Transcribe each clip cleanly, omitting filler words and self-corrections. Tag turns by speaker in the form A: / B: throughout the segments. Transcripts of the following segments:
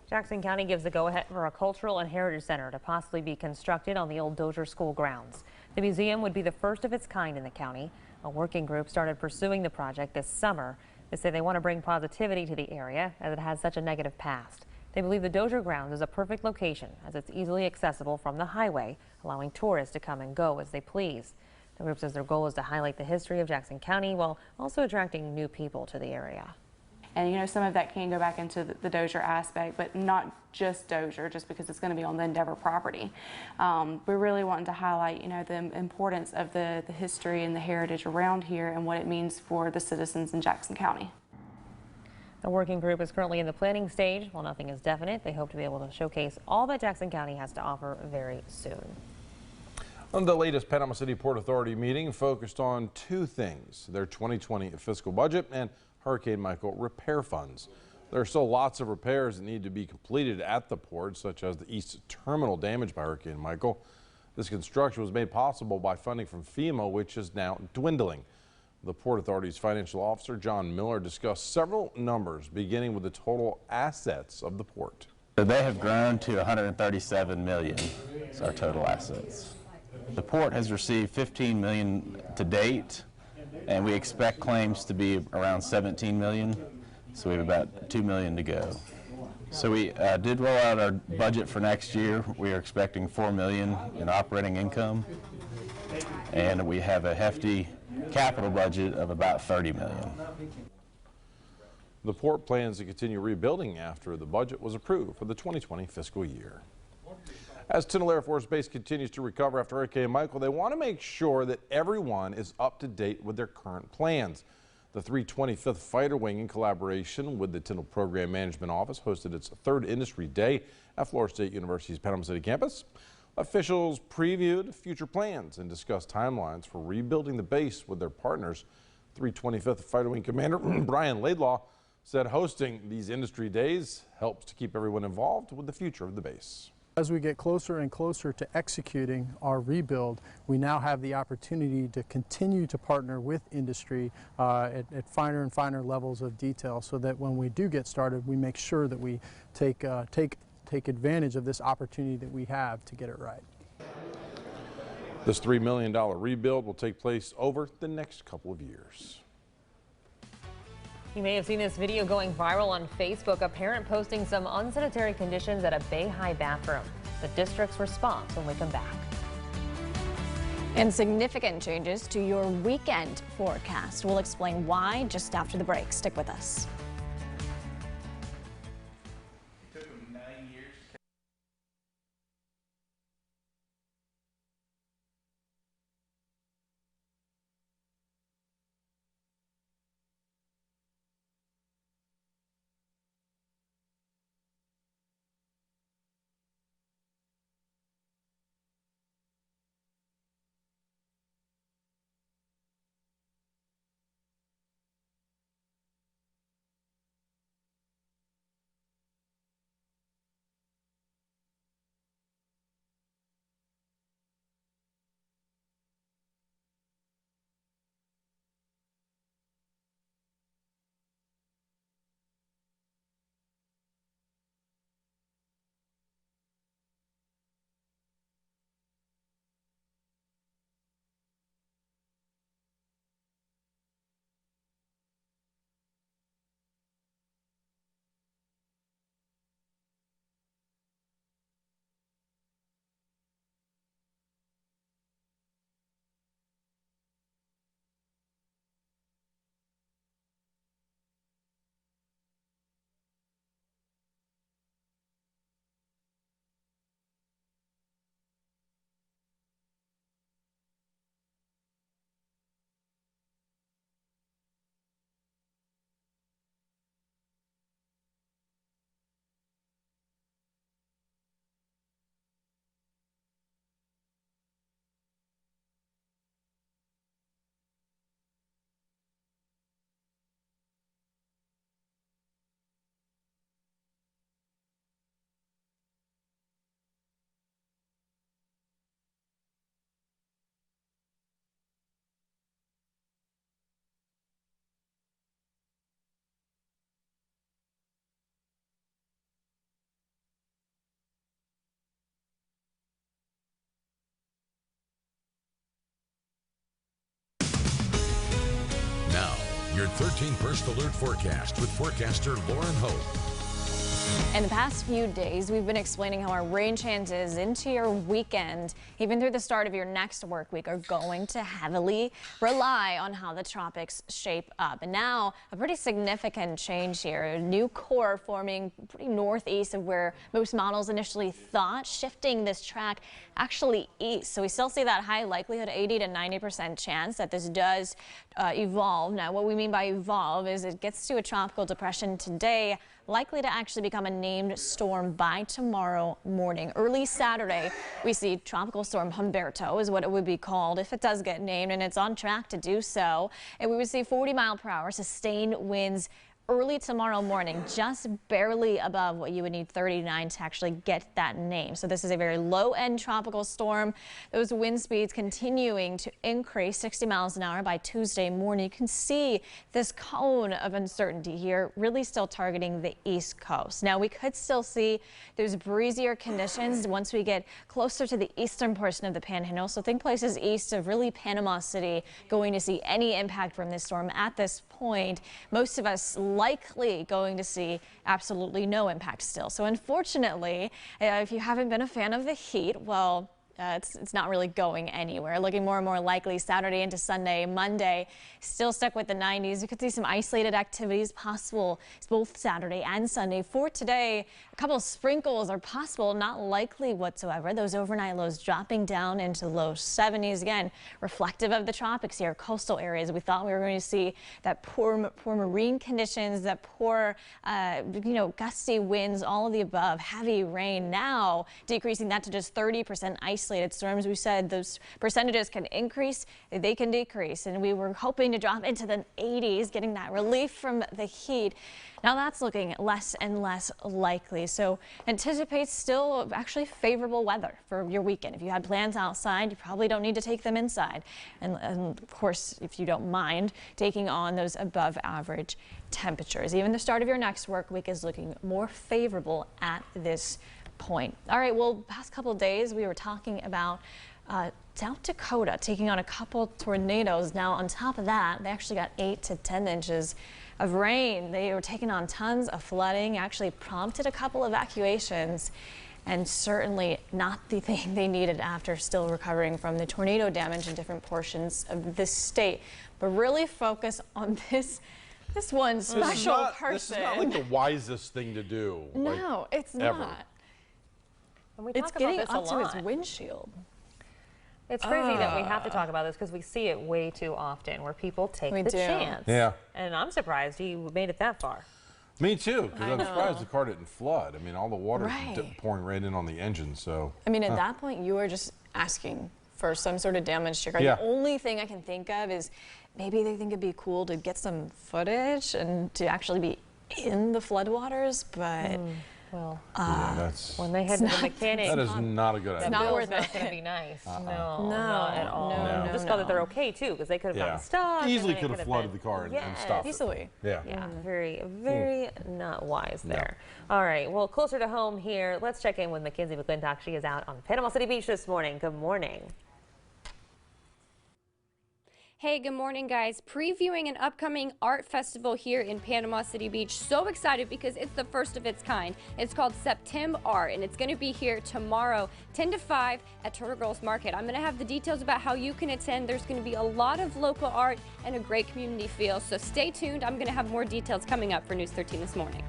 A: Jackson County gives the go-ahead for a cultural and heritage center to possibly be constructed on the old Dozier School grounds. The museum would be the first of its kind in the county. A working group started pursuing the project this summer. They say they want to bring positivity to the area as it has such a negative past. They believe the Dozier grounds is a perfect location as it's easily accessible from the highway, allowing tourists to come and go as they please. The group says their goal is to highlight the history of Jackson County while also attracting new people to the area.
B: And, you know, some of that can go back into the Dozier aspect, but not just Dozier, just because it's going to be on the Endeavor property. We're really wanting to highlight, you know, the importance of the history and the heritage around here and what it means for the citizens in Jackson County.
A: The working group is currently in the planning stage. While nothing is definite, they hope to be able to showcase all that Jackson County has to offer very soon.
C: The latest Panama City Port Authority meeting focused on two things: their 2020 fiscal budget and Hurricane Michael repair funds. There are still lots of repairs that need to be completed at the port, such as the east terminal damaged by Hurricane Michael. This construction was made possible by funding from FEMA, which is now dwindling. The Port Authority's financial officer, John Miller, discussed several numbers, beginning with the total assets of the port.
D: They have grown to $137 million, is our total assets. The port has received $15 million to date, and we expect claims to be around $17 million, so we have about $2 million to go. So we did roll out our budget for next year. We are expecting $4 million in operating income, and we have a hefty capital budget of about $30 million.
C: The port plans to continue rebuilding after the budget was approved for the 2020 fiscal year. As Tyndall Air Force Base continues to recover after Hurricane Michael, they want to make sure that everyone is up to date with their current plans. The 325th Fighter Wing, in collaboration with the Tyndall Program Management Office, hosted its third Industry Day at Florida State University's Panama City campus. Officials previewed future plans and discussed timelines for rebuilding the base with their partners. 325th Fighter Wing Commander Brian Laidlaw said hosting these Industry Days helps to keep everyone involved with the future of the base.
E: As we get closer and closer to executing our rebuild, we now have the opportunity to continue to partner with industry at finer and finer levels of detail, so that when we do get started, we make sure that we take advantage of this opportunity that we have to get it right.
C: This $3 million rebuild will take place over the next couple of years.
A: You may have seen this video going viral on Facebook. A parent posting some unsanitary conditions at a Bay High bathroom. The district's response when we come back.
F: And significant changes to your weekend forecast. We'll explain why just after the break. Stick with us.
G: your 13 First Alert forecast with forecaster Lauren Hope.
F: In the past few days, we've been explaining how our rain chances into your weekend, even through the start of your next work week, are going to heavily rely on how the tropics shape up. And now, a pretty significant change here. A new core forming pretty northeast of where most models initially thought, shifting this track actually east. So we still see that high likelihood, 80 to 90% chance that this does evolve. Now, what we mean by evolve is it gets to a tropical depression today, likely to actually become a named storm by tomorrow morning. Early Saturday, we see Tropical Storm Humberto is what it would be called if it does get named, and it's on track to do so. And we would see 40-mile-per-hour sustained winds early tomorrow morning, just barely above what you would need 39 to actually get that name. So this is a very low-end tropical storm. Those wind speeds continuing to increase 60 miles an hour by Tuesday morning. You can see this cone of uncertainty here really still targeting the East Coast. Now we could still see those breezier conditions once we get closer to the eastern portion of the Panhandle. So think places east of really Panama City going to see any impact from this storm at this point. Most of us likely going to see absolutely no impact still. So unfortunately, if you haven't been a fan of the heat, well, it's not really going anywhere. Looking more and more likely Saturday into Sunday. Monday, still stuck with the 90s. You could see some isolated activities possible both Saturday and Sunday. For today, a couple of sprinkles are possible, not likely whatsoever. Those overnight lows dropping down into low 70s. Again, reflective of the tropics here, coastal areas. We thought we were going to see that poor marine conditions, that poor, gusty winds, all of the above, heavy rain. Now decreasing that to just 30% isolated storms. We said those percentages can increase, they can decrease, and we were hoping to drop into the 80s, getting that relief from the heat. Now that's looking less and less likely. So anticipate still actually favorable weather for your weekend. If you had plans outside, you probably don't need to take them inside. And of course, if you don't mind taking on those above average temperatures. Even the start of your next work week is looking more favorable at this point. All right, well, past couple of days we were talking about South Dakota taking on a couple tornadoes. Now on top of that, they actually got 8 to 10 inches of rain. They were taking on tons of flooding, actually prompted a couple evacuations, and certainly not the thing they needed after still recovering from the tornado damage in different portions of the state. But really focus on this one special person.
C: This is not like the wisest thing to do.
F: No, it's
C: ever.
F: not.
A: And we
F: It's
A: talk
F: getting
A: about this
F: up
A: a
F: to
A: lot.
F: its windshield.
A: It's crazy that we have to talk about this because we see it way too often where people take
F: We
A: the
F: do.
A: chance.
C: Yeah.
A: And I'm surprised he made it that far.
C: Me too, because
F: I
C: I'm
F: know.
C: surprised the car didn't flood. I mean, all the water
F: Right.
C: pouring right in on the engine, so.
F: I mean, at that point, you were just asking for some sort of damage to your car.
C: Yeah.
F: The only thing I can think of is maybe they think it'd be cool to get some footage and to actually be in the floodwaters, but
A: Well,
C: Yeah, that's,
A: when they head to the mechanic,
C: that is not a good
A: that
C: idea.
F: not
A: bill's
F: worth
A: not
F: it.
A: going to be nice. No,
F: No,
A: not at all.
F: no,
C: no,
A: Just glad that they're
F: no.
A: okay too, because they could have
C: Yeah.
A: gotten stuck. and
C: Easily
A: then it
C: could have flooded
A: been-
C: the car and
A: Yes.
C: stopped it.
F: Easily.
C: Yeah.
A: Yeah, very not wise there. All right, well, closer to home here, let's check in with Mackenzie McClintock. She is out on Panama City Beach this morning. Good morning.
H: Hey, good morning, guys. Previewing an upcoming art festival here in Panama City Beach. So excited because it's the first of its kind. It's called September Art, and it's going to be here tomorrow, 10 to 5 at Turtle Girls Market. I'm going to have the details about how you can attend. There's going to be a lot of local art and a great community feel, so stay tuned. I'm going to have more details coming up for News 13 this morning.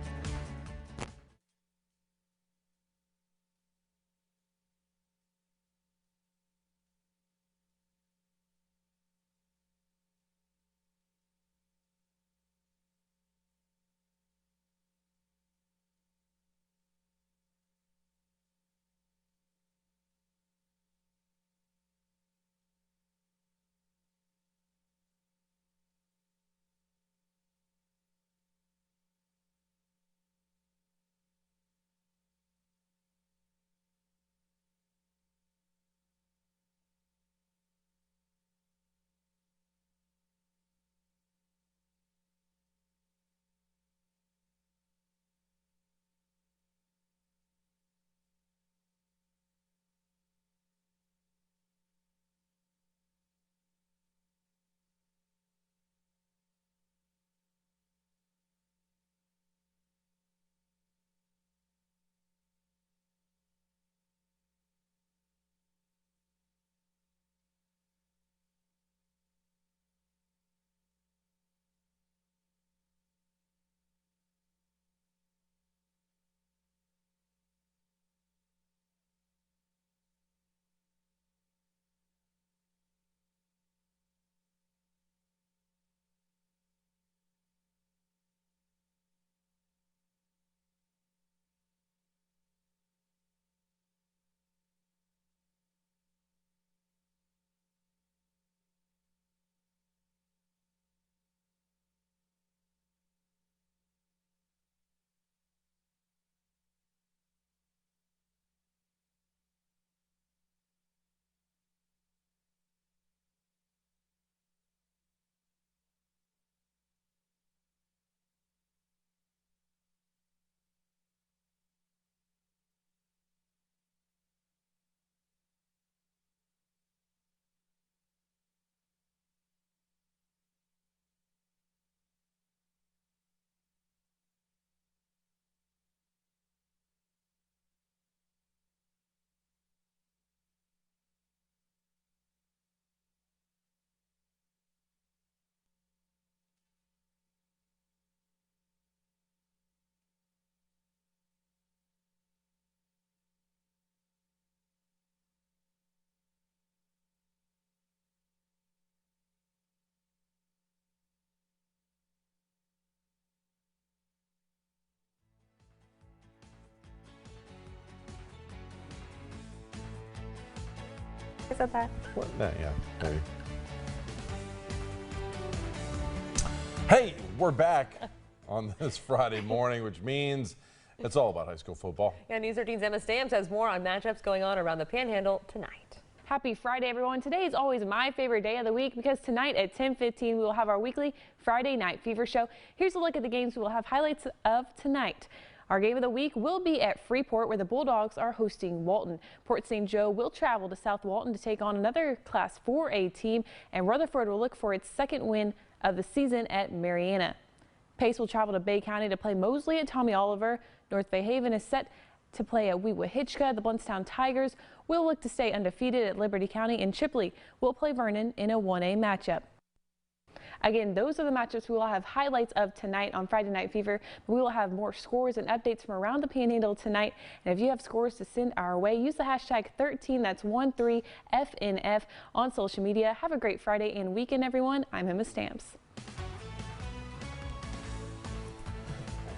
A: said that?
C: What? Yeah, maybe. Hey, we're back on this Friday morning, which means it's all about high school football.
A: Yeah, News 13's Emma Stamps has more on matchups going on around the Panhandle tonight.
I: Happy Friday, everyone. Today is always my favorite day of the week because tonight at 10:15 we will have our weekly Friday Night Fever show. Here's a look at the games we will have highlights of tonight. Our game of the week will be at Freeport, where the Bulldogs are hosting Walton. Port St. Joe will travel to South Walton to take on another Class 4A team, and Rutherford will look for its second win of the season at Mariana. Pace will travel to Bay County to play Mosley at Tommy Oliver. North Bay Haven is set to play at Weewahitchka. The Blountstown Tigers will look to stay undefeated at Liberty County, and Chipley will play Vernon in a 1A matchup. Again, those are the matchups we will have highlights of tonight on Friday Night Fever. We will have more scores and updates from around the Panhandle tonight. And if you have scores to send our way, use the hashtag 13, that's 13FNF on social media. Have a great Friday and weekend, everyone. I'm Emma Stamps.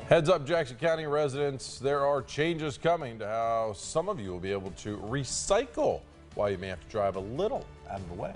C: Heads up, Jackson County residents, there are changes coming to how some of you will be able to recycle while you may have to drive a little out of the way.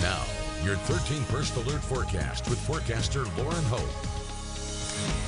G: Now, your 13 First Alert forecast with forecaster Lauren Hope.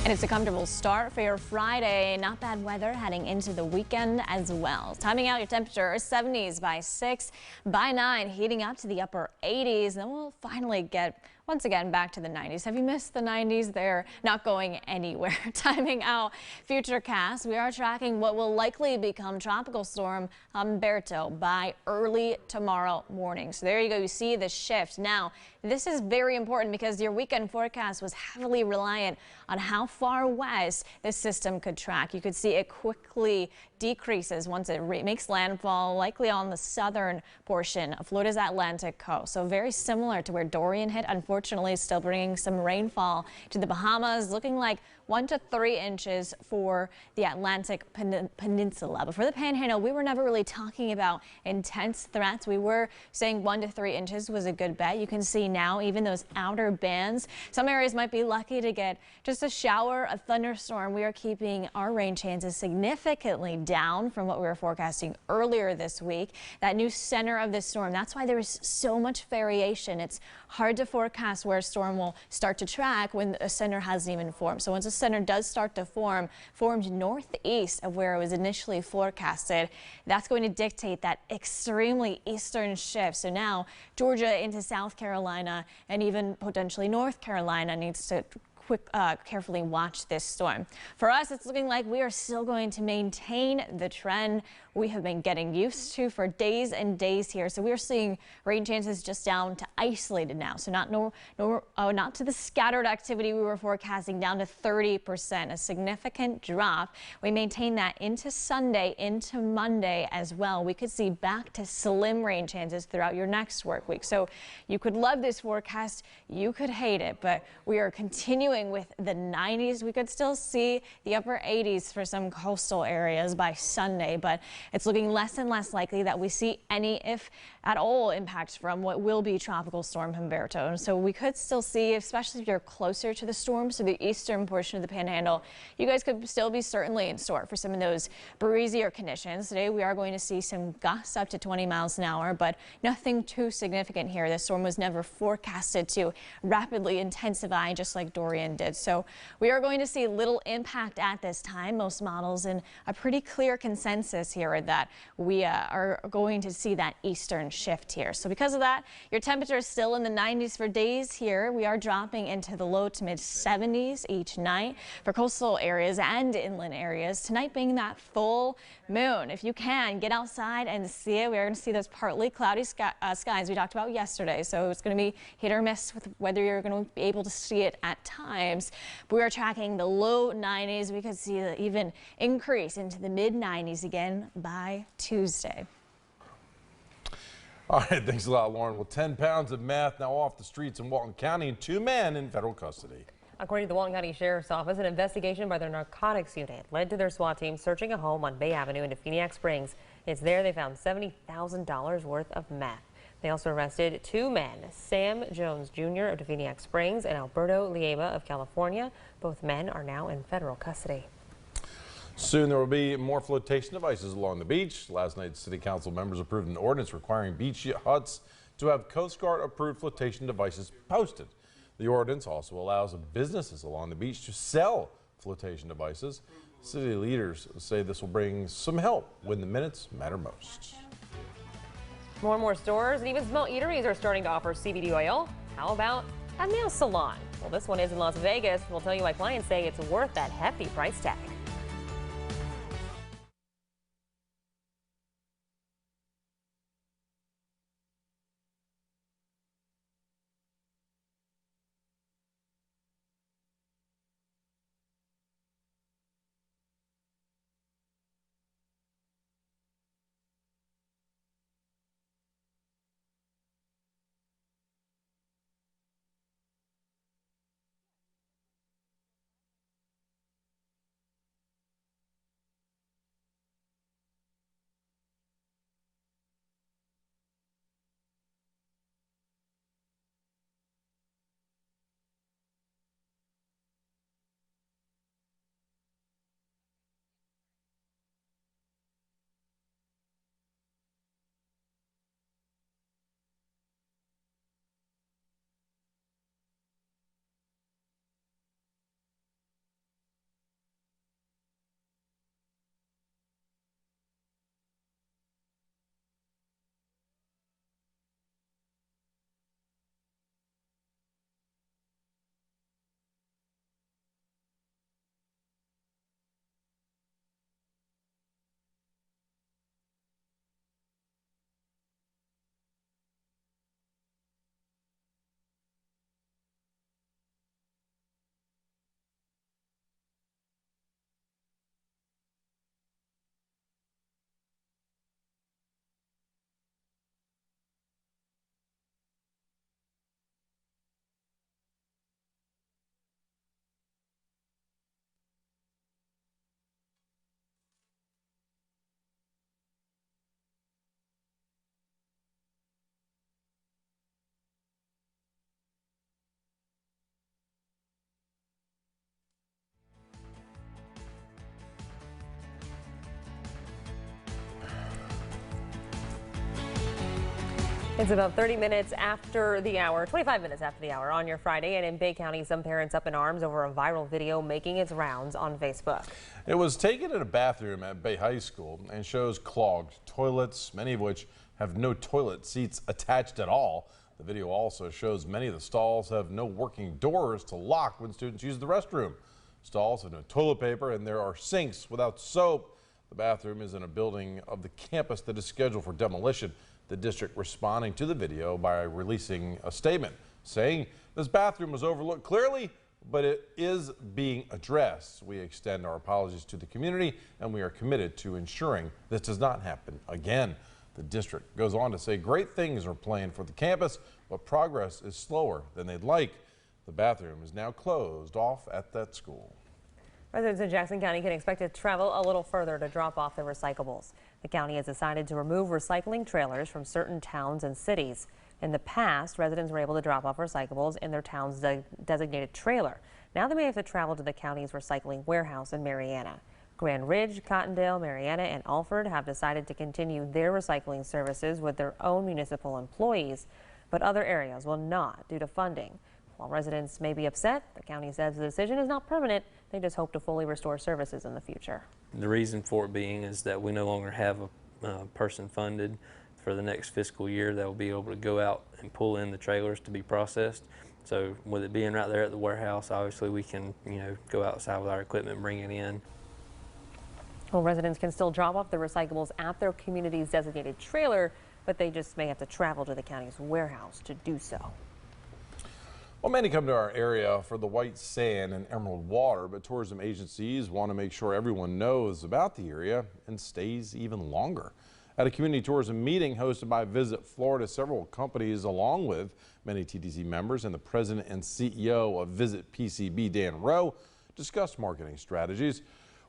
F: And it's a comfortable start for your Friday. Not bad weather heading into the weekend as well. Timing out your temperature, 70s by 6, by 9, heating up to the upper 80s. Then we'll finally get once again back to the 90s. Have you missed the 90s? They're not going anywhere. Timing out Futurecast, we are tracking what will likely become Tropical Storm Humberto by early tomorrow morning. So there you go. You see the shift. Now, this is very important because your weekend forecast was heavily reliant on how far west this system could track. You could see it quickly decreases once it makes landfall, likely on the southern portion of Florida's Atlantic coast. So very similar to where Dorian hit, unfortunately still bringing some rainfall to the Bahamas, looking like 1 to 3 inches for the Atlantic Peninsula. But for the Panhandle, we were never really talking about intense threats. We were saying 1 to 3 inches was a good bet. You can see now even those outer bands. Some areas might be lucky to get just a shower, a thunderstorm. We are keeping our rain chances significantly down from what we were forecasting earlier this week. That new center of this storm, that's why there is so much variation. It's hard to forecast where a storm will start to track when a center hasn't even formed. So once a center does start to formed northeast of where it was initially forecasted, that's going to dictate that extremely eastern shift. So now Georgia into South Carolina and even potentially North Carolina needs to carefully watch this storm. For us, it's looking like we are still going to maintain the trend we have been getting used to for days and days here. So we're seeing rain chances just down to isolated now. So not to the scattered activity we were forecasting, down to 30%, a significant drop. We maintain that into Sunday, into Monday as well. We could see back to slim rain chances throughout your next work week. So you could love this forecast, you could hate it, but we are continuing with the 90s. We could still see the upper 80s for some coastal areas by Sunday, but it's looking less and less likely that we see any, if at all, impacts from what will be Tropical Storm Humberto. And so we could still see, especially if you're closer to the storm, so the eastern portion of the Panhandle, you guys could still be certainly in store for some of those breezier conditions. Today we are going to see some gusts up to 20 miles an hour, but nothing too significant here. This storm was never forecasted to rapidly intensify just like Dorian did. So we are going to see little impact at this time. Most models in a pretty clear consensus here that we are going to see that eastern shift here. So because of that, your temperature is still in the 90s for days here. We are dropping into the low to mid 70s each night for coastal areas and inland areas. Tonight being that full moon. If you can, get outside and see it. We are going to see those partly cloudy skies we talked about yesterday. So it's going to be hit or miss with whether you're going to be able to see it at times. But we are tracking the low 90s. We could see an even increase into the mid 90s again by Tuesday.
C: All right, thanks a lot, Lauren. Well, 10 pounds of meth now off the streets in Walton County and 2 men in federal custody.
A: According to the Walton County Sheriff's Office, an investigation by their narcotics unit led to their SWAT team searching a home on Bay Avenue in Definiak Springs. It's there they found $70,000 worth of meth. They also arrested 2 men, Sam Jones Jr. of Definiak Springs and Alberto Lieva of California. Both men are now in federal custody.
C: Soon there will be more flotation devices along the beach. Last night, City Council members approved an ordinance requiring beach huts to have Coast Guard approved flotation devices posted. The ordinance also allows businesses along the beach to sell flotation devices. City leaders say this will bring some help when the minutes matter most.
A: More and more stores and even small eateries are starting to offer CBD oil. How about a nail salon? Well, this one is in Las Vegas. We'll tell you why clients say it's worth that hefty price tag. It's about 30 minutes after the hour, 25 minutes after the hour on your Friday, and in Bay County, some parents up in arms over a viral video making its rounds on Facebook.
C: It was taken in a bathroom at Bay High School and shows clogged toilets, many of which have no toilet seats attached at all. The video also shows many of the stalls have no working doors to lock when students use the restroom. Stalls have no toilet paper and there are sinks without soap. The bathroom is in a building of the campus that is scheduled for demolition. The district responding to the video by releasing a statement saying this bathroom was overlooked clearly, but it is being addressed. We extend our apologies to the community and we are committed to ensuring this does not happen again. The district goes on to say great things are planned for the campus, but progress is slower than they'd like. The bathroom is now closed off at that school.
A: Residents in Jackson County can expect to travel a little further to drop off their recyclables. The county has decided to remove recycling trailers from certain towns and cities. In the past, residents were able to drop off recyclables in their town's designated trailer. Now they may have to travel to the county's recycling warehouse in Marianna. Grand Ridge, Cottondale, Marianna, and Alford have decided to continue their recycling services with their own municipal employees, but other areas will not due to funding. While residents may be upset, the county says the decision is not permanent. They just hope to fully restore services in the future.
J: The reason for it being is that we no longer have a person funded for the next fiscal year that will be able to go out and pull in the trailers to be processed. So with it being right there at the warehouse, obviously we can, go outside with our equipment and bring it in.
A: Well, residents can still drop off the recyclables at their community's designated trailer, but they just may have to travel to the county's warehouse to do so.
C: Well, many come to our area for the white sand and emerald water, but tourism agencies want to make sure everyone knows about the area and stays even longer. At a community tourism meeting hosted by Visit Florida, several companies, along with many TTC members and the president and CEO of Visit PCB, Dan Rowe, discussed marketing strategies.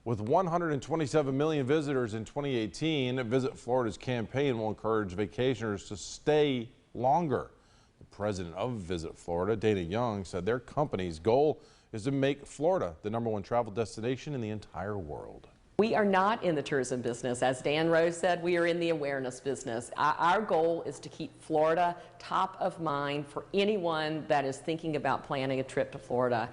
C: With 127 million visitors in 2018, Visit Florida's campaign will encourage vacationers to stay longer. The president of Visit Florida, Dana Young, said their company's goal is to make Florida the #1 travel destination in the entire world.
K: We are not in the tourism business. As Dan Rose said, we are in the awareness business. Our goal is to keep Florida top of mind for anyone that is thinking about planning a trip to Florida.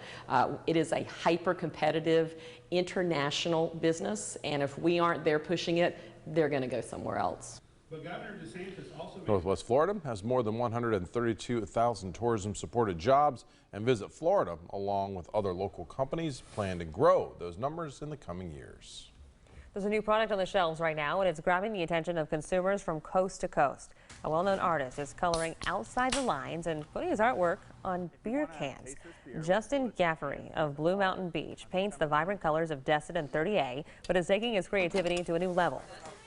K: It is a hyper-competitive international business, and if we aren't there pushing it, they're going to go somewhere else.
L: But Governor DeSantis also
C: Northwest Florida has more than 132,000 tourism-supported jobs, and Visit Florida, along with other local companies, plan to grow those numbers in the coming years.
A: There's a new product on the shelves right now, and it's grabbing the attention of consumers from coast to coast. A well-known artist is coloring outside the lines and putting his artwork on beer cans. Justin Gaffery of Blue Mountain Beach paints the vibrant colors of Destin and 30A, but is taking his creativity to a new level.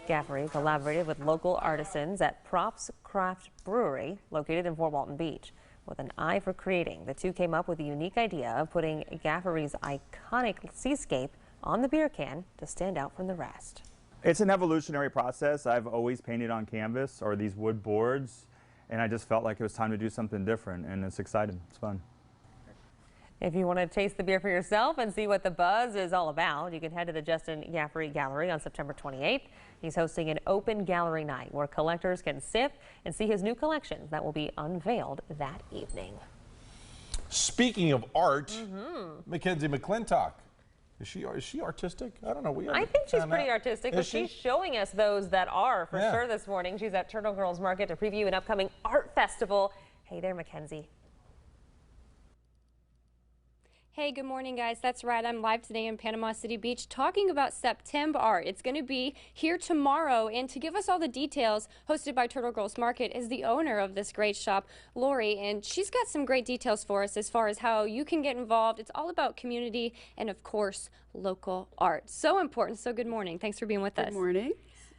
A: Gaffery collaborated with local artisans at Props Craft Brewery, located in Fort Walton Beach. With an eye for creating, the two came up with the unique idea of putting Gaffery's iconic seascape on the beer can to stand out from the rest.
M: It's an evolutionary process. I've always painted on canvas or these wood boards, and I just felt like it was time to do something different, and it's exciting. It's fun.
A: If you want to taste the beer for yourself and see what the buzz is all about, you can head to the Justin Gaffery Gallery on September 28th. He's hosting an open gallery night where collectors can sip and see his new collections that will be unveiled that evening.
C: Speaking of art, Mackenzie McClintock. Is she artistic? I don't know.
A: I think she's pretty artistic, but she's showing us those that are for sure this morning. She's at Turtle Girls Market to preview an upcoming art festival. Hey there, Mackenzie.
H: Hey, good morning, guys. That's right. I'm live today in Panama City Beach talking about September Art. It's going to be here tomorrow, and to give us all the details, hosted by Turtle Girls Market, is the owner of this great shop, Lori, and she's got some great details for us as far as how you can get involved. It's all about community and, of course, local art. So important. So good morning. Thanks for being with us.
N: Good morning.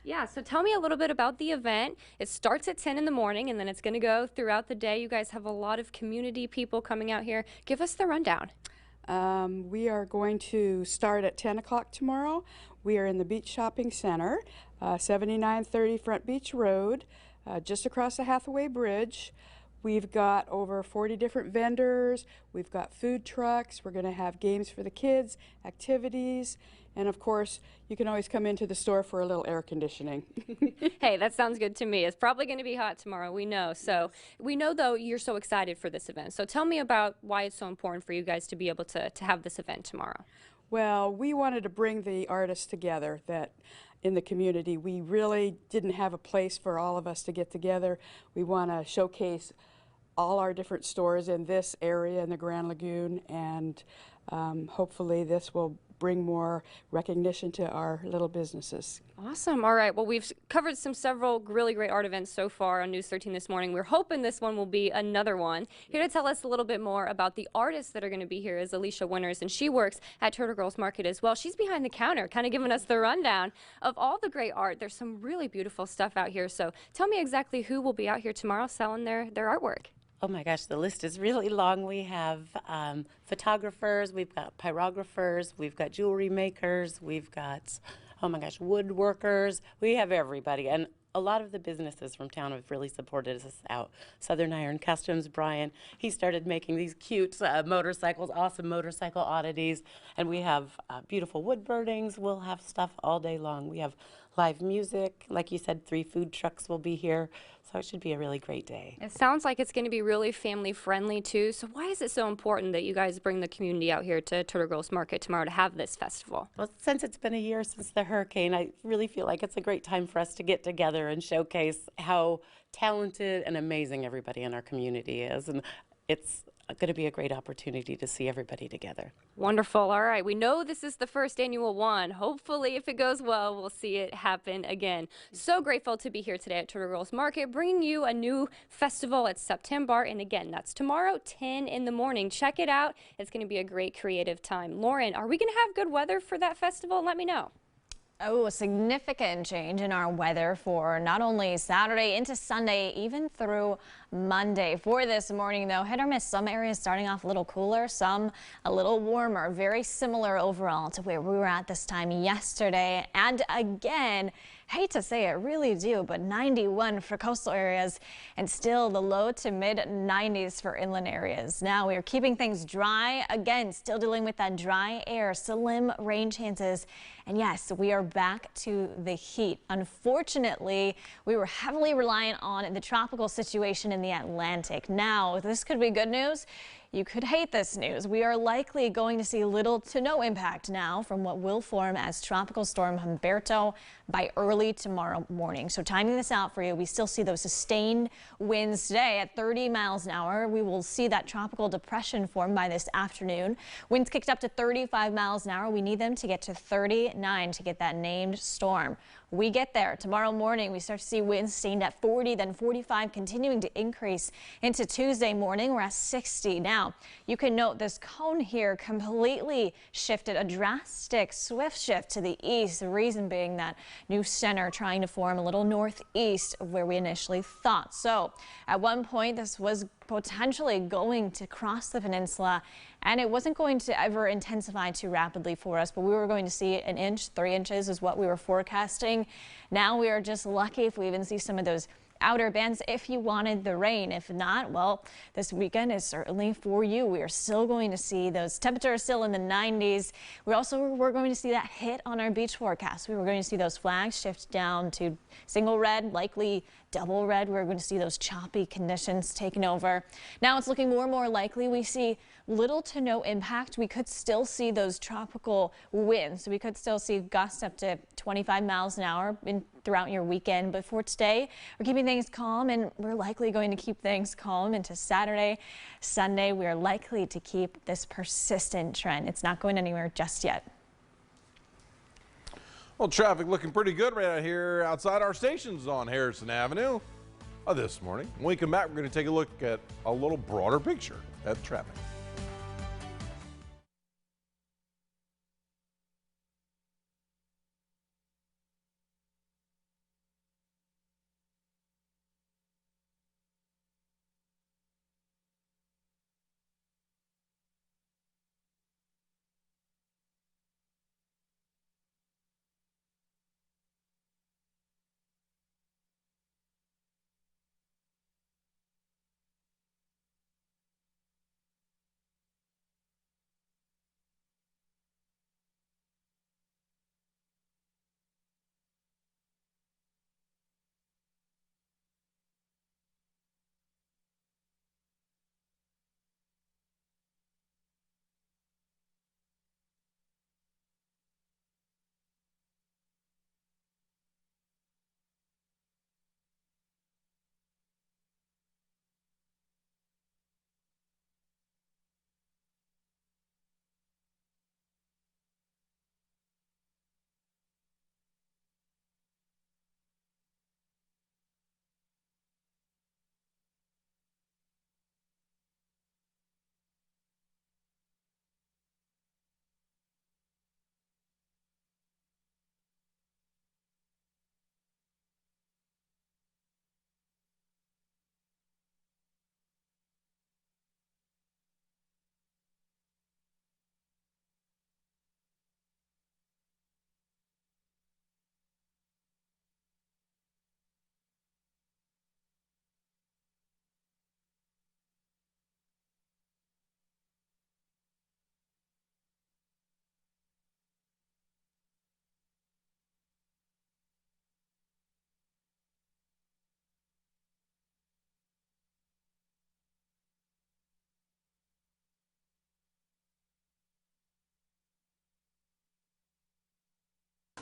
H: Yeah, so tell me a little bit about the event. It starts at 10 in the morning, and then it's going to go throughout the day. You guys have a lot of community people coming out here. Give us the rundown.
N: We are going to start at 10 o'clock tomorrow. We are in the Beach Shopping Center, 7930 Front Beach Road, just across the Hathaway Bridge. We've got over 40 different vendors. We've got food trucks. We're going to have games for the kids, activities, and of course, you can always come into the store for a little air conditioning.
H: Hey, that sounds good to me. It's probably going to be hot tomorrow, we know. So we know, though, you're so excited for this event. So tell me about why it's so important for you guys to be able to have this event tomorrow.
N: Well, we wanted to bring the artists together that in the community. We really didn't have a place for all of us to get together. We want to showcase all our different stores in this area in the Grand Lagoon, and hopefully this will bring more recognition to our little businesses.
H: Awesome. All right. Well, we've covered several really great art events so far on News 13 this morning. We're hoping this one will be another one. Here to tell us a little bit more about the artists that are going to be here is Alicia Winters, and she works at Turtle Girls Market as well. She's behind the counter, kind of giving us the rundown of all the great art. There's some really beautiful stuff out here. So tell me exactly who will be out here tomorrow selling their artwork.
O: Oh my gosh, the list is really long. We have photographers, we've got pyrographers, we've got jewelry makers, we've got, oh my gosh, woodworkers. We have everybody. And a lot of the businesses from town have really supported us out. Southern Iron Customs, Brian, he started making these cute motorcycles, awesome motorcycle oddities. And we have beautiful wood burnings. We'll have stuff all day long. We have live music. Like you said, 3 food trucks will be here. So it should be a really great day.
H: It sounds like it's going to be really family friendly too. So why is it so important that you guys bring the community out here to Turtle Girls Market tomorrow to have this festival?
O: Well, since it's been a year since the hurricane, I really feel like it's a great time for us to get together and showcase how talented and amazing everybody in our community is. And it's going to be a great opportunity to see everybody together.
H: Wonderful. All right. We know this is the first annual one. Hopefully, if it goes well, we'll see it happen again. So grateful to be here today at Turtle Girls Market, bringing you a new festival at September. And again, that's tomorrow, 10 in the morning. Check it out. It's going to be a great creative time. Lauren, are we going to have good weather for that festival? Let me know.
F: Oh, a significant change in our weather for not only Saturday into Sunday, even through Monday. For this morning, though, hit or miss. Some areas starting off a little cooler, some a little warmer. Very similar overall to where we were at this time yesterday. And again, hate to say it, really do, but 91 for coastal areas and still the low to mid 90s for inland areas. Now we are keeping things dry. Again, still dealing with that dry air, slim rain chances. And yes, we are back to the heat. Unfortunately, we were heavily reliant on the tropical situation in the Atlantic. Now, this could be good news. You could hate this news. We are likely going to see little to no impact now from what will form as Tropical Storm Humberto by early tomorrow morning. So timing this out for you, we still see those sustained winds today at 30 miles an hour. We will see that tropical depression form by this afternoon. Winds kicked up to 35 miles an hour. We need them to get to 39 to get that named storm. We get there tomorrow morning. We start to see winds sustained at 40, then 45, continuing to increase into Tuesday morning. We're at 60 now. You can note this cone here completely shifted, a drastic swift shift to the east. The reason being that new center trying to form a little northeast of where we initially thought. So at one point this was potentially going to cross the peninsula, and it wasn't going to ever intensify too rapidly for us, but we were going to see an inch, 3 inches is what we were forecasting. Now we are just lucky if we even see some of those outer bands if you wanted the rain. If not, well, this weekend is certainly for you. We are still going to see those temperatures still in the 90s. We're going to see that hit on our beach forecast. We were going to see those flags shift down to single red, likely double red. We're going to see those choppy conditions taking over. Now it's looking more and more likely we see little to no impact. We could still see those tropical winds. So we could still see gusts up to 25 miles an hour throughout your weekend. But for today, we're keeping things calm, and we're likely going to keep things calm into Saturday. Sunday, we are likely to keep this persistent trend. It's not going anywhere just yet.
C: Well, traffic looking pretty good right out here outside our stations on Harrison Avenue this morning. When we come back, we're going to take a look at a little broader picture at traffic.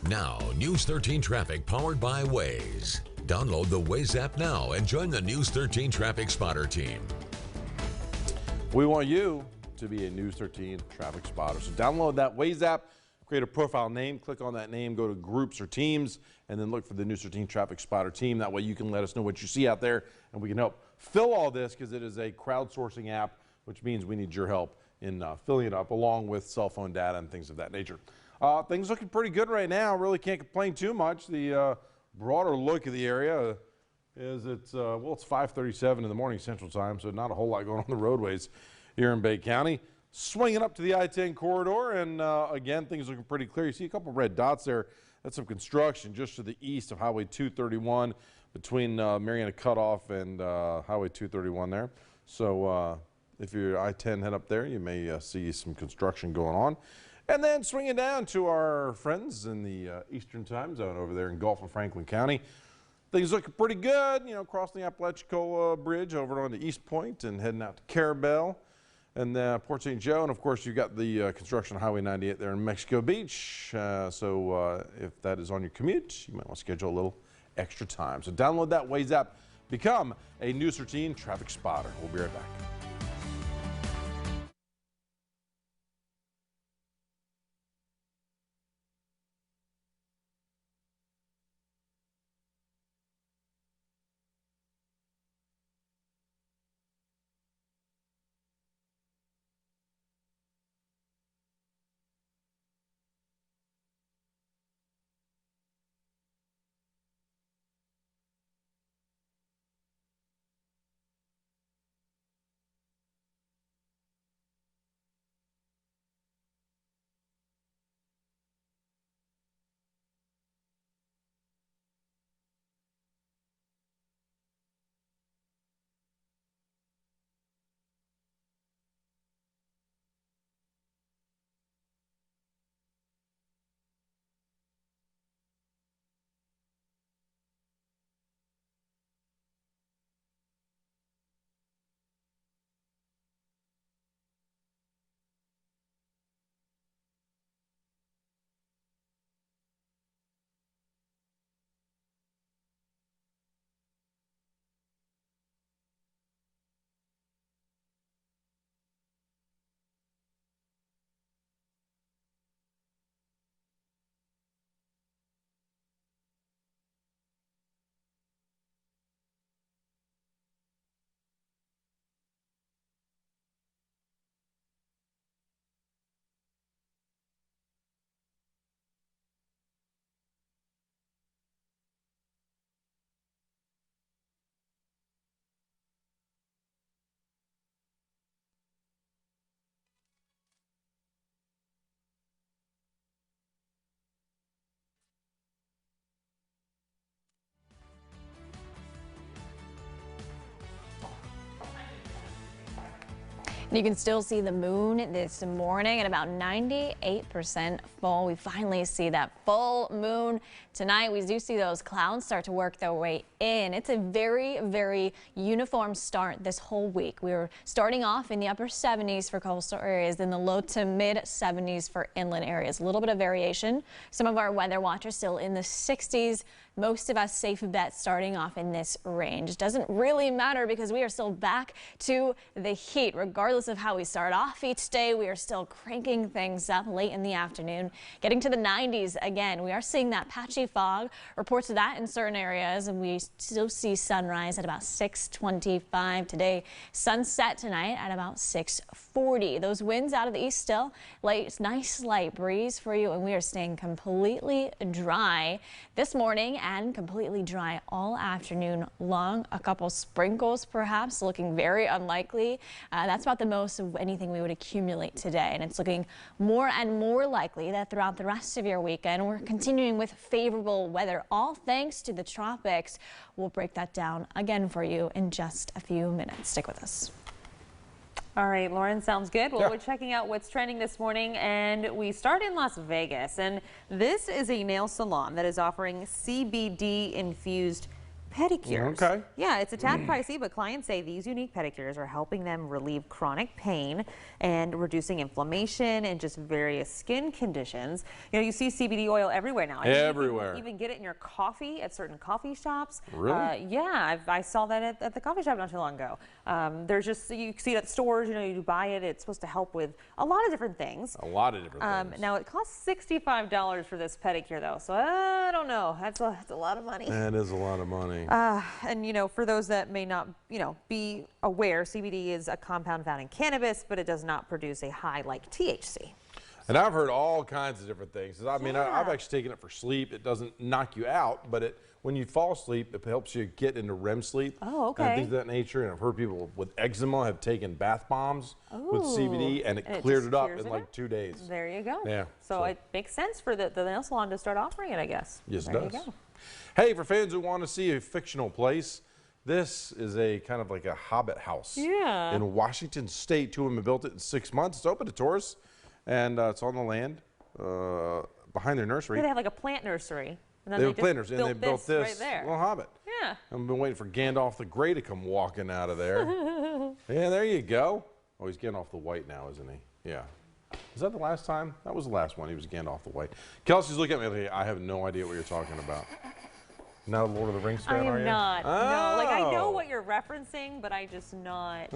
G: Now, News 13 traffic powered by Waze. Download the Waze app now and join the News 13 Traffic Spotter team.
C: We want you to be a News 13 traffic spotter. So download that Waze app, create a profile name, click on that name, go to groups or teams, and then look for the News 13 traffic spotter team. That way you can let us know what you see out there, and we can help fill all this because it is a crowdsourcing app, which means we need your help in filling it up along with cell phone data and things of that nature. Things looking pretty good right now. Really can't complain too much. The broader look of the area is it's 5:37 in the morning Central Time, so not a whole lot going on the roadways here in Bay County. Swinging up to the I-10 corridor, and again, things looking pretty clear. You see a couple red dots there. That's some construction just to the east of Highway 231 between Mariana Cutoff and Highway 231 there. So if you're I-10 head up there, you may see some construction going on. And then swinging down to our friends in the Eastern Time Zone over there in Gulf and Franklin County. Things looking pretty good, you know, crossing the Apalachicola Bridge over on the East Point and heading out to Carabel and Port St. Joe. And of course, you've got the construction on Highway 98 there in Mexico Beach. So if that is on your commute, you might want to schedule a little extra time. So download that Waze app, become a News 13 traffic spotter. We'll be right back.
F: You can still see the moon this morning at about 98% full. We finally see that full moon tonight. We do see those clouds start to work their way in. It's a very, very uniform start this whole week. We're starting off in the upper 70s for coastal areas, in the low to mid 70s for inland areas. A little bit of variation. Some of our weather watchers still in the 60s. Most of us safe bet starting off in this range. Doesn't really matter because we are still back to the heat. Regardless of how we start off each day, we are still cranking things up late in the afternoon. Getting to the 90s again. We are seeing that patchy fog. Reports of that in certain areas, and we still see sunrise at about 6:25 today. Sunset tonight at about 6:40. Those winds out of the east still. Nice light breeze for you, and we are staying completely dry this morning and completely dry all afternoon long. A couple sprinkles perhaps, looking very unlikely. That's about the most of anything we would accumulate today, and it's looking more and more likely that throughout the rest of your weekend we're continuing with favorable weather, all thanks to the tropics. We'll break that down again for you in just a few minutes. Stick with us.
A: All right, Lauren, sounds good. Well, we're checking out what's trending this morning, and we start in Las Vegas. And this is a nail salon that is offering CBD-infused pedicures.
C: Okay.
A: Yeah, it's a tad pricey, but clients say these unique pedicures are helping them relieve chronic pain and reducing inflammation and just various skin conditions. You know, you see CBD oil everywhere now.
C: Everywhere.
A: You can even get it in your coffee at certain coffee shops.
C: Really?
A: Yeah, I saw that at the coffee shop not too long ago. There's just, you see it at stores, you know, you buy it. It's supposed to help with a lot of different things.
C: A lot of different things.
A: Now, it costs $65 for this pedicure, though, so I don't know. That's a lot of money.
C: That is a lot of money.
A: And, you know, for those that may not, you know, be aware, CBD is a compound found in cannabis, but it does not produce a high like THC.
C: And I've heard all kinds of different things. I mean, I've actually taken it for sleep. It doesn't knock you out, but when you fall asleep, it helps you get into REM sleep.
A: Oh, okay.
C: And things of that nature. And I've heard people with eczema have taken bath bombs with CBD, and it cleared it up in like 2 days.
A: There you go.
C: Yeah.
A: So it makes sense for the nail salon to start offering it, I guess.
C: Yes,
A: there
C: it does.
A: You go.
C: Hey, for fans who want to see a fictional place, this is a kind of like a hobbit house in Washington State. 2 of them built it in 6 months. It's open to tourists, and it's on the land behind their nursery.
A: They have like a plant nursery. And then
C: They have a plant nursery, and they built this
A: right there.
C: little hobbit.
A: Yeah.
C: I've been waiting for Gandalf the Grey to come walking out of there. Yeah, there you go. Oh, he's Gandalf the White now, isn't he? Yeah. Is that the last time? That was the last one. He was Gandalf the White. Kelsey's looking at me like, I have no idea what you're talking about. Not a Lord of the Rings fan, are you?
A: I am not.
C: Oh.
A: No, like I know what you're referencing, but I just not.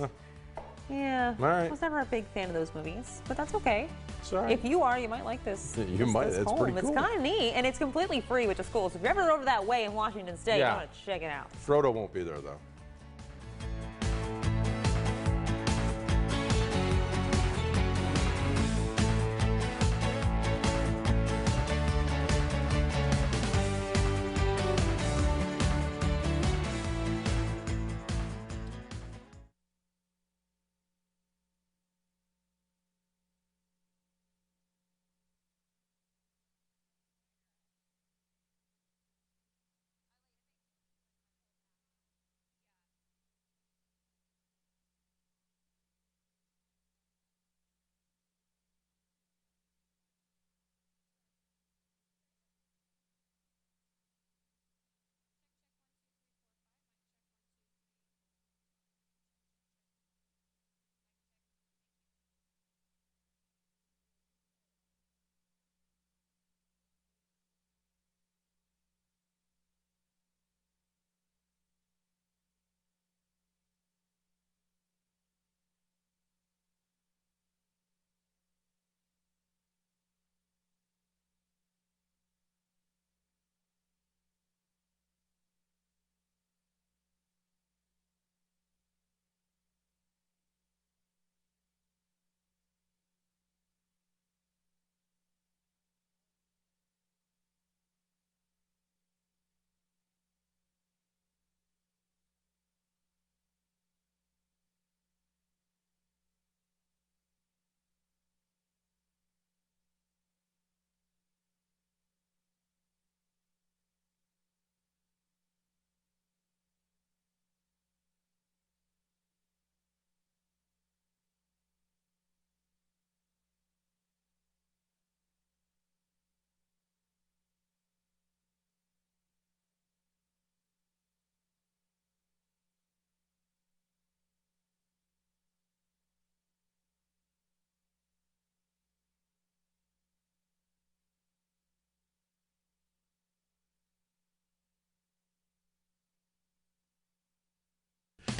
A: Yeah.
C: All right.
A: I was never a big fan of those movies, but that's okay.
C: It's all right.
A: If you are, you might like this.
C: You might.
A: This
C: It's
A: home.
C: pretty cool.
A: It's kind of neat, and it's completely free, which is cool. So if you're ever over that way in Washington State, you want to check it out.
C: Frodo won't be there, though.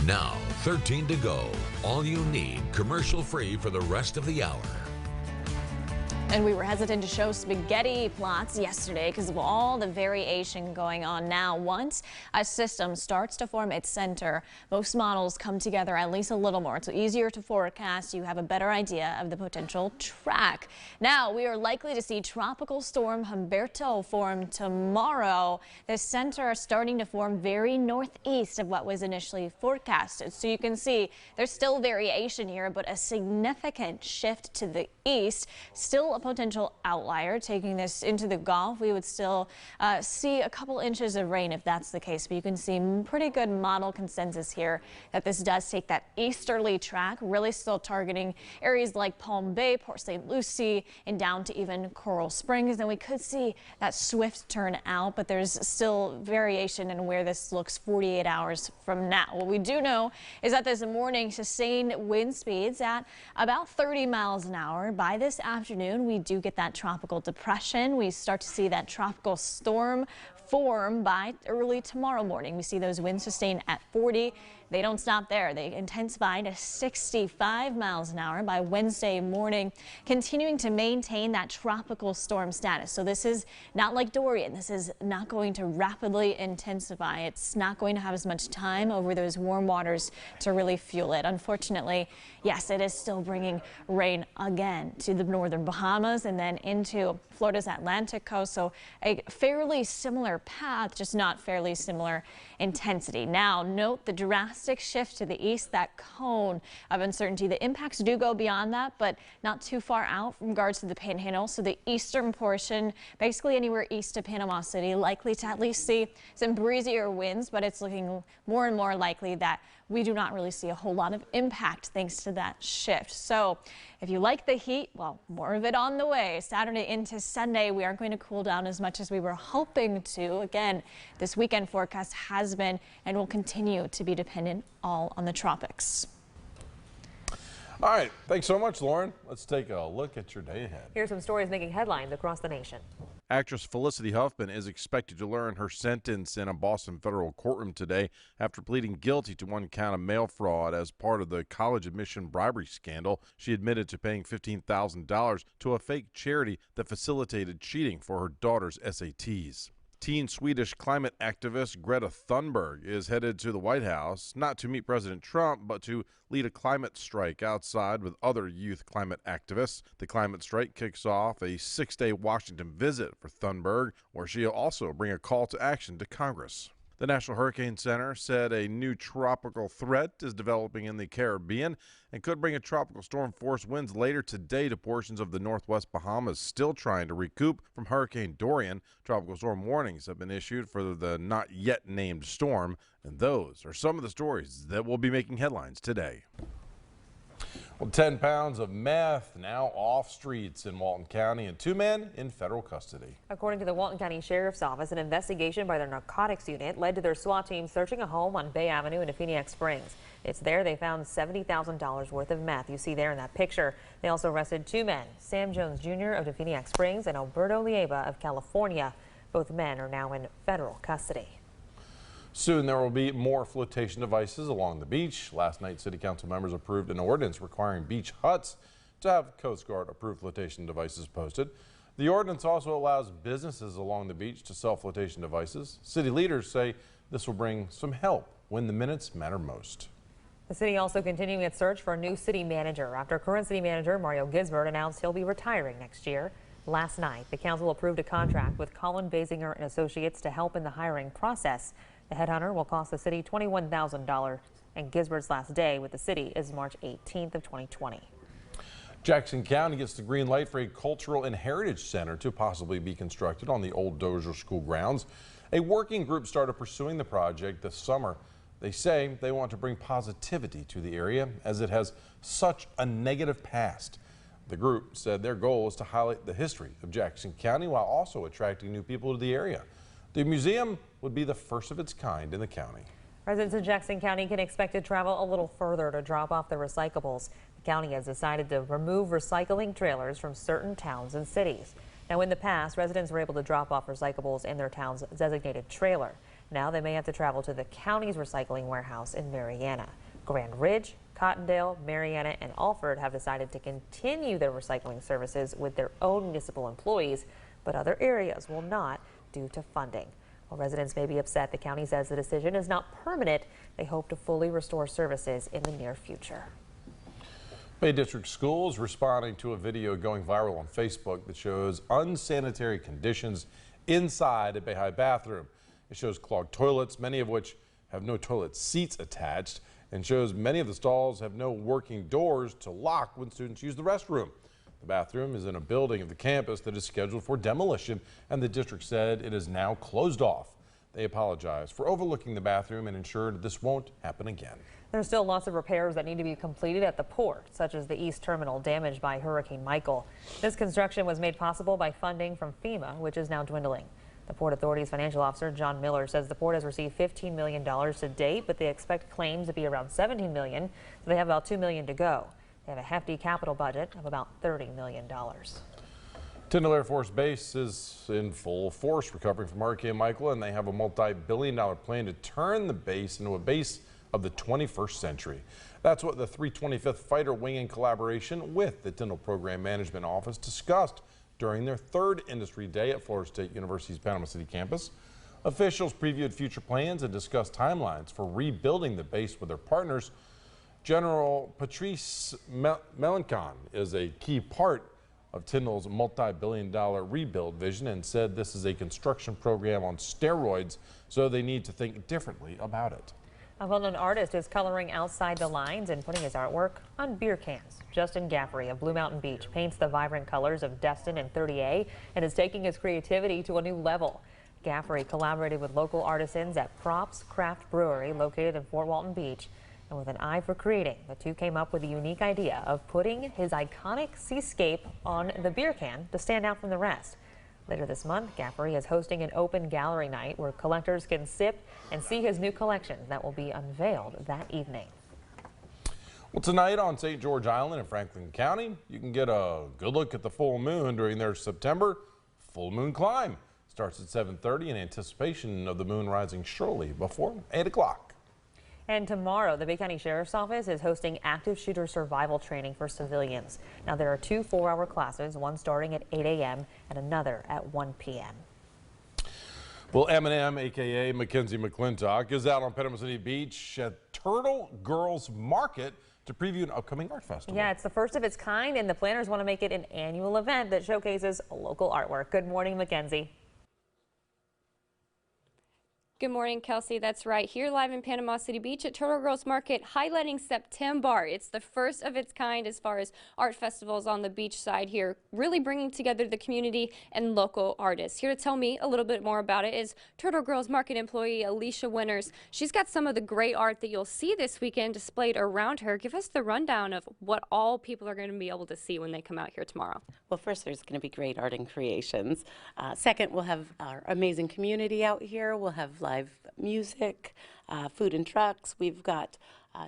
G: Now, 13 to go. All you need, commercial free for the rest of the hour.
F: And we were hesitant to show spaghetti plots yesterday because of all the variation going on now. Once a system starts to form its center, most models come together at least a little more. It's easier to forecast. You have a better idea of the potential track. Now, we are likely to see Tropical Storm Humberto form tomorrow. The center is starting to form very northeast of what was initially forecasted. So you can see there's still variation here, but a significant shift to the east. Still a potential outlier. Taking this into the Gulf, we would still see a couple inches of rain if that's the case. But you can see pretty good model consensus here that this does take that easterly track, really still targeting areas like Palm Bay, Port St. Lucie, and down to even Coral Springs. Then we could see that swift turn out, but there's still variation in where this looks 48 hours from now. What we do know is that this morning sustained wind speeds at about 30 miles an hour. By this afternoon, we do get that tropical depression. We start to see that tropical storm form by early tomorrow morning. We see those winds sustain at 40. They don't stop there. They intensify to 65 miles an hour by Wednesday morning, continuing to maintain that tropical storm status. So this is not like Dorian. This is not going to rapidly intensify. It's not going to have as much time over those warm waters to really fuel it. Unfortunately, yes, it is still bringing rain again to the northern Bahamas and then into Florida's Atlantic coast. So a fairly similar path, just not fairly similar intensity. Now, note the drastic shift to the east, that cone of uncertainty. The impacts do go beyond that, but not too far out in regards to the Panhandle. So the eastern portion, basically anywhere east of Panama City, likely to at least see some breezier winds, but it's looking more and more likely that we do not really see a whole lot of impact thanks to that shift. So if you like the heat, well, more of it on the way. Saturday into Sunday, we aren't going to cool down as much as we were hoping to. Again, this weekend forecast has been and will continue to be dependent all on the tropics.
C: All right, thanks so much, Lauren. Let's take a look at your day ahead.
A: Here's some stories making headlines across the nation.
C: Actress Felicity Huffman is expected to learn her sentence in a Boston federal courtroom today after pleading guilty to one count of mail fraud as part of the college admission bribery scandal. She admitted to paying $15,000 to a fake charity that facilitated cheating for her daughter's SATs. Teen Swedish climate activist Greta Thunberg is headed to the White House, not to meet President Trump, but to lead a climate strike outside with other youth climate activists. The climate strike kicks off a 6-day Washington visit for Thunberg, where she'll also bring a call to action to Congress. The National Hurricane Center said a new tropical threat is developing in the Caribbean and could bring a tropical storm force winds later today to portions of the northwest Bahamas, still trying to recoup from Hurricane Dorian. Tropical storm warnings have been issued for the not yet named storm, and those are some of the stories that will be making headlines today. Well, 10 pounds of meth now off streets in Walton County and 2 men in federal custody.
A: According to the Walton County Sheriff's Office, an investigation by their narcotics unit led to their SWAT team searching a home on Bay Avenue in Definiak Springs. It's there they found $70,000 worth of meth you see there in that picture. They also arrested 2 men, Sam Jones Jr. of Definiak Springs and Alberto Lieba of California. Both men are now in federal custody.
C: Soon there will be more flotation devices along the beach. Last night, City Council members approved an ordinance requiring beach huts to have Coast Guard approved flotation devices posted. The ordinance also allows businesses along the beach to sell flotation devices. City leaders say this will bring some help when the minutes matter most.
A: The city also continuing its search for a new city manager after current city manager Mario Gisbert announced he'll be retiring next year. Last night, the council approved a contract with Colin Basinger and Associates to help in the hiring process. The headhunter will cost the city $21,000, and Gisbert's last day with the city is March 18th of 2020.
C: Jackson County gets the green light for a cultural and heritage center to possibly be constructed on the old Dozier School grounds. A working group started pursuing the project this summer. They say they want to bring positivity to the area as it has such a negative past. The group said their goal is to highlight the history of Jackson County while also attracting new people to the area. The museum would be the first of its kind in the county.
A: Residents in Jackson County can expect to travel a little further to drop off their recyclables. The county has decided to remove recycling trailers from certain towns and cities. Now, in the past, residents were able to drop off recyclables in their town's designated trailer. Now they may have to travel to the county's recycling warehouse in Marianna. Grand Ridge, Cottondale, Marianna, and Alford have decided to continue their recycling services with their own municipal employees, but other areas will not due to funding. While residents may be upset, the county says the decision is not permanent. They hope to fully restore services in the near future.
C: Bay District Schools responding to a video going viral on Facebook that shows unsanitary conditions inside a Bay High bathroom. It shows clogged toilets, many of which have no toilet seats attached, and shows many of the stalls have no working doors to lock when students use the restroom. The bathroom is in a building of the campus that is scheduled for demolition, and the district said it is now closed off. They apologized for overlooking the bathroom and ensured this won't happen again.
A: There's still lots of repairs that need to be completed at the port, such as the east terminal damaged by Hurricane Michael. This construction was made possible by funding from FEMA, which is now dwindling. The Port Authority's financial officer, John Miller, says the port has received $15 million to date, but they expect claims to be around $17 million, so they have about $2 million to go. They have a hefty capital budget of about $30 million.
C: Tyndall Air Force Base is in full force recovering from Hurricane Michael, and they have a multi-billion-dollar plan to turn the base into a base of the 21st century. That's what the 325th Fighter Wing, in collaboration with the Tyndall Program Management Office, discussed during their third industry day at Florida State University's Panama City campus. Officials previewed future plans and discussed timelines for rebuilding the base with their partners. General Patrice Melancon is a key part of Tyndall's multi-billion-dollar rebuild vision and said this is a construction program on steroids, so they need to think differently about it.
A: A well-known artist is coloring outside the lines and putting his artwork on beer cans. Justin Gaffrey of Blue Mountain Beach paints the vibrant colors of Destin and 30A and is taking his creativity to a new level. Gaffrey collaborated with local artisans at Props Craft Brewery located in Fort Walton Beach. And with an eye for creating, the two came up with the unique idea of putting his iconic seascape on the beer can to stand out from the rest. Later this month, Gaffrey is hosting an open gallery night where collectors can sip and see his new collection that will be unveiled that evening.
C: Well, tonight on St. George Island in Franklin County, you can get a good look at the full moon during their September full moon climb. Starts at 7:30 in anticipation of the moon rising shortly before 8 o'clock.
A: And tomorrow, the Bay County Sheriff's Office is hosting active shooter survival training for civilians. Now, there are 2 4-hour classes, one starting at 8 a.m. and another at 1 p.m.
C: Well, Eminem, a.k.a. Mackenzie McClintock, is out on Panama City Beach at Turtle Girls Market to preview an upcoming art festival.
A: Yeah, it's the first of its kind, and the planners want to make it an annual event that showcases local artwork. Good morning, Mackenzie.
H: Good morning, Kelsey. That's right. Here live in Panama City Beach at Turtle Girls Market, highlighting September. It's the first of its kind as far as art festivals on the beach side here, really bringing together the community and local artists. Here to tell me a little bit more about it is Turtle Girls Market employee Alicia Winters. She's got some of the great art that you'll see this weekend displayed around her. Give us the rundown of what all people are going to be able to see when they come out here tomorrow.
O: Well, first, there's going to be great art and creations. Second, we'll have our amazing community out here. We'll have live music, food and trucks. We've got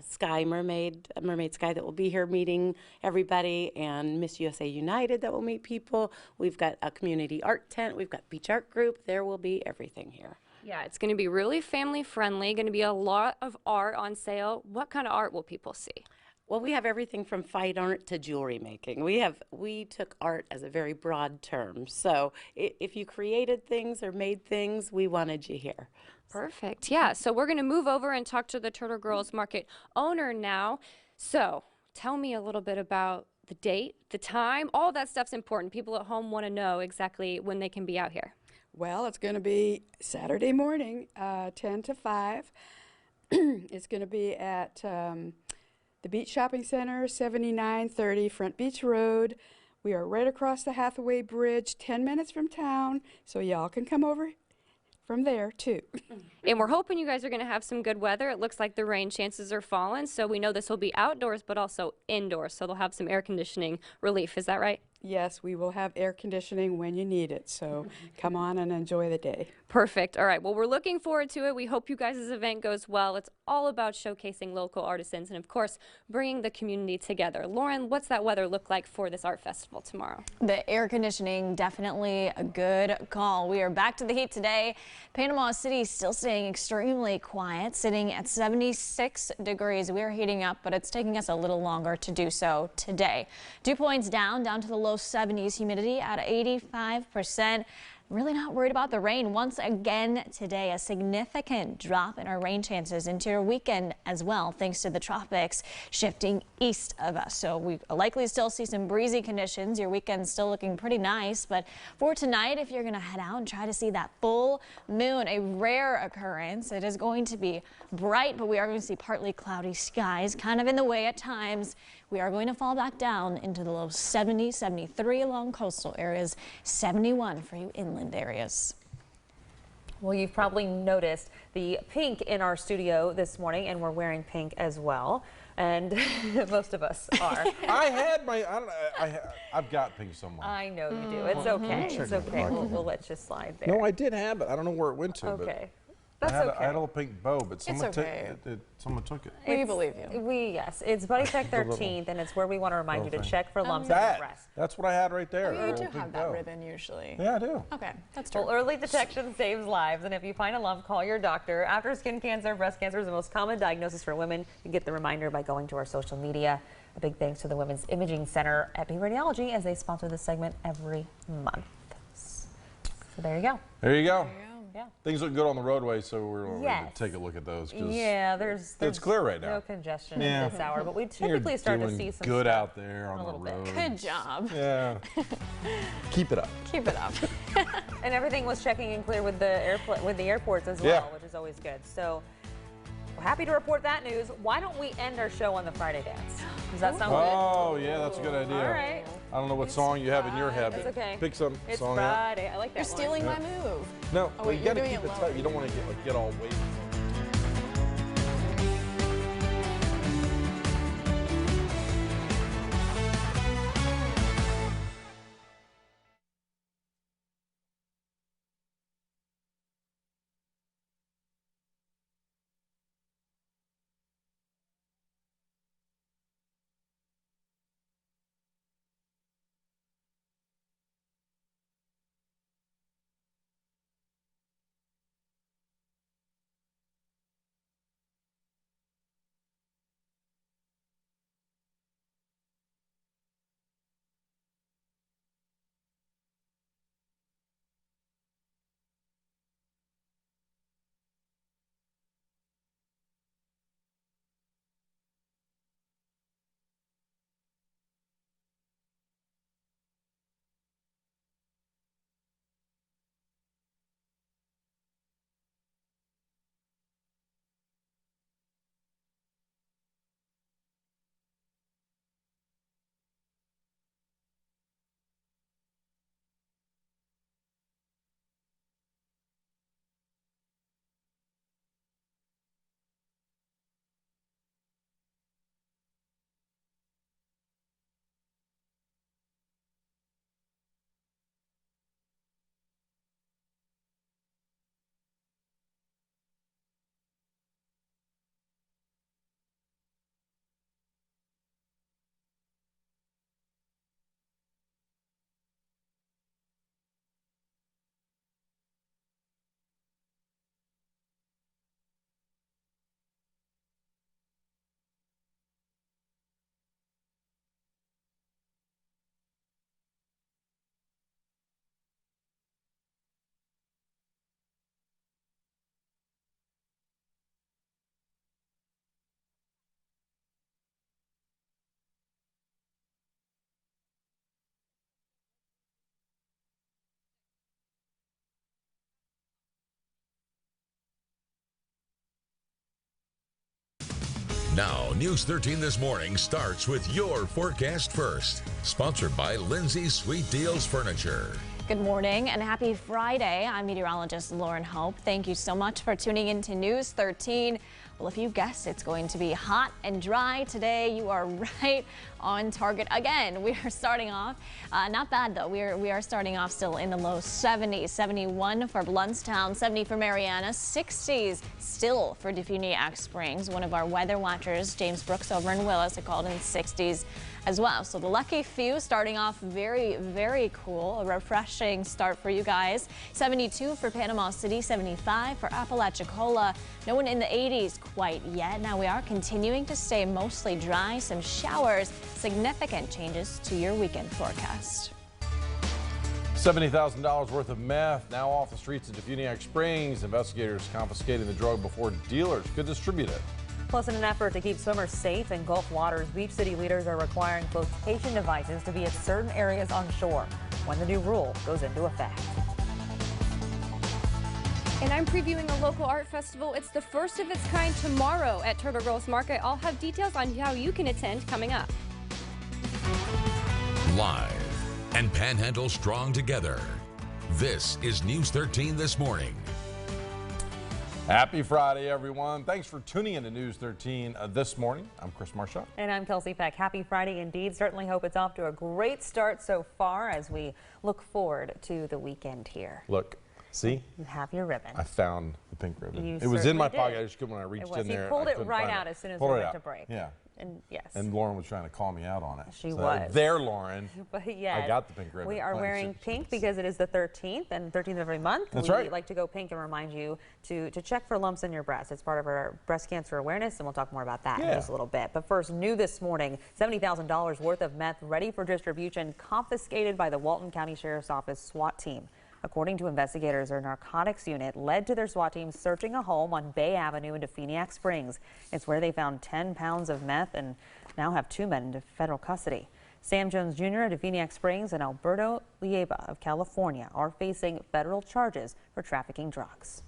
O: Sky Mermaid Sky that will be here meeting everybody, and Miss USA United that will meet people. We've got a community art tent. We've got beach art group. There will be everything here.
H: Yeah, it's going to be really family friendly, going to be a lot of art on sale. What kind of art will people see?
O: Well, we have everything from fine art to jewelry making. We took art as a very broad term. So if you created things or made things, we wanted you here.
H: Perfect. Yeah, so we're going to move over and talk to the Turtle Girls Market owner now. So tell me a little bit about the date, the time, all that stuff's important. People at home want to know exactly when they can be out here.
N: Well, it's going to be Saturday morning, 10 to 5. It's going to be at the Beach Shopping Center, 7930 Front Beach Road. We are right across the Hathaway Bridge, 10 minutes from town, so y'all can come over from there too.
H: And we're hoping you guys are going to have some good weather. It looks like the rain chances are falling, so we know this will be outdoors but also indoors, so they'll have some air conditioning relief. Is that right?
N: Yes, we will have air conditioning when you need it, so come on and enjoy the day.
H: Perfect. All right, well, we're looking forward to it. We hope you guys' event goes well. It's all about showcasing local artisans and, of course, bringing the community together. Lauren, what's that weather look like for this art festival tomorrow?
F: The air conditioning, definitely a good call. We are back to the heat today. Panama City still staying extremely quiet, sitting at 76 degrees. We are heating up, but it's taking us a little longer to do so today. Dew points down to the low 70s, humidity at 85%. Really not worried about the rain once again today. A significant drop in our rain chances into your weekend as well, thanks to the tropics shifting east of us. So we likely still see some breezy conditions. Your weekend's still looking pretty nice. But for tonight, if you're going to head out and try to see that full moon, a rare occurrence, it is going to be bright, but we are going to see partly cloudy skies, kind of in the way at times. we are going to fall back down into the low 70s, 73 along coastal areas, 71 for you inland areas.
A: Well, you've probably noticed the pink in our studio this morning, and we're wearing pink as well. And most of us are.
C: I've got pink somewhere.
A: I know you do. It's okay. It's okay. We'll let you slide there.
C: No, I did have it. I don't know where it went to.
A: Okay.
C: But
A: That's
C: I
A: okay.
C: had a little pink bow, but someone,
F: okay.
C: someone took it.
F: We believe you.
A: Yes, it's Buddy Check 13th, and it's where we want to remind you to check for lumps in your breast.
C: That's what I had right there.
F: Oh, you do have that ribbon usually.
C: Yeah, I do.
F: Okay, that's true.
A: Well, early detection saves lives, and if you find a lump, call your doctor. After skin cancer, breast cancer is the most common diagnosis for women. You get the reminder by going to our social media. A big thanks to the Women's Imaging Center at B Radiology as they sponsor this segment every month. So there you go.
C: There you go.
A: Yeah.
C: Things look good on the roadway, so we're going to take a look at those.
A: Yeah, there's
C: it's clear right now.
A: No congestion at this hour, but we typically start to see some
C: good
A: stuff
C: out there on the road.
F: Good job.
C: Yeah. Keep it up.
F: Keep it up.
A: And everything was checking in clear with the airports as well, which is always good. So we're happy to report that news. Why don't we end our show on the Friday dance? Does that sound good?
C: Oh, yeah, that's a good idea.
A: All right.
C: I don't know what song you have in your head,
A: It's
C: but
A: okay.
C: pick some
A: It's
C: song
A: Friday. I like that.
F: You're stealing my move.
C: No,
F: Oh,
C: well, you got to
F: doing
C: keep
F: it
C: it
F: low.
C: tight. You don't want to get all weighty.
G: Now, News 13 This Morning starts with your forecast first. Sponsored by Lindsay's Sweet Deals Furniture.
F: Good morning and happy Friday. I'm meteorologist Lauren Hope. Thank you so much for tuning in to News 13. Well, if you guessed it's going to be hot and dry today, you are right on target again. We are starting off, not bad though. We are starting off still in the low 70s, 71 for Bluntstown, 70 for Mariana, 60s still for Defuniak Springs. One of our weather watchers, James Brooks over in Willis, had called in 60s as well. So the lucky few starting off very, very cool. A refreshing start for you guys. 72 for Panama City, 75 for Apalachicola. No one in the 80s quite yet. Now we are continuing to stay mostly dry. Some showers. Significant changes to your weekend forecast.
C: $70,000 worth of meth now off the streets of Defuniak Springs. Investigators confiscating the drug before dealers could distribute it.
A: Plus, in an effort to keep swimmers safe in Gulf waters, Beach City leaders are requiring flotation devices to be at certain areas on shore when the new rule goes into effect.
H: And I'm previewing a local art festival. It's the first of its kind tomorrow at Turtle Girls Market. I'll have details on how you can attend coming up.
G: live, and Panhandle strong together. This is News 13 This Morning.
C: Happy Friday, everyone. Thanks for tuning in to News 13 this morning. I'm Chris Marshall.
A: And I'm Kelsey Peck. Happy Friday indeed. Certainly hope it's off to a great start so far as we look forward to the weekend here.
C: Look, see?
A: You have your ribbon.
C: I found the pink ribbon.
A: You
C: it was in my
A: certainly
C: pocket.
A: did.
C: I just couldn't when I reached
A: It
C: in
A: was.
C: there.
A: He pulled
C: I
A: it
C: couldn't
A: right
C: find
A: out
C: it.
A: as soon as
C: Pulled
A: we
C: it
A: went
C: out.
A: to break.
C: Yeah.
A: And yes.
C: And Lauren was trying to call me out on it.
A: She
C: So,
A: was.
C: There, Lauren.
A: But yes,
C: I got the pink ribbon.
A: we are
C: Oh,
A: wearing
C: shit.
A: pink because it is the 13th and 13th of every month.
C: That's
A: we
C: right.
A: like to go pink and remind you to check for lumps in your breast. It's part of our breast cancer awareness, and we'll talk more about that in just a little bit. But first, new this morning, $70,000 worth of meth ready for distribution confiscated by the Walton County Sheriff's Office SWAT team. According to investigators, their narcotics unit led to their SWAT team searching a home on Bay Avenue in Definiak Springs. It's where they found 10 pounds of meth and now have 2 men in federal custody. Sam Jones Jr. of Definiak Springs and Alberto Lieba of California are facing federal charges for trafficking drugs.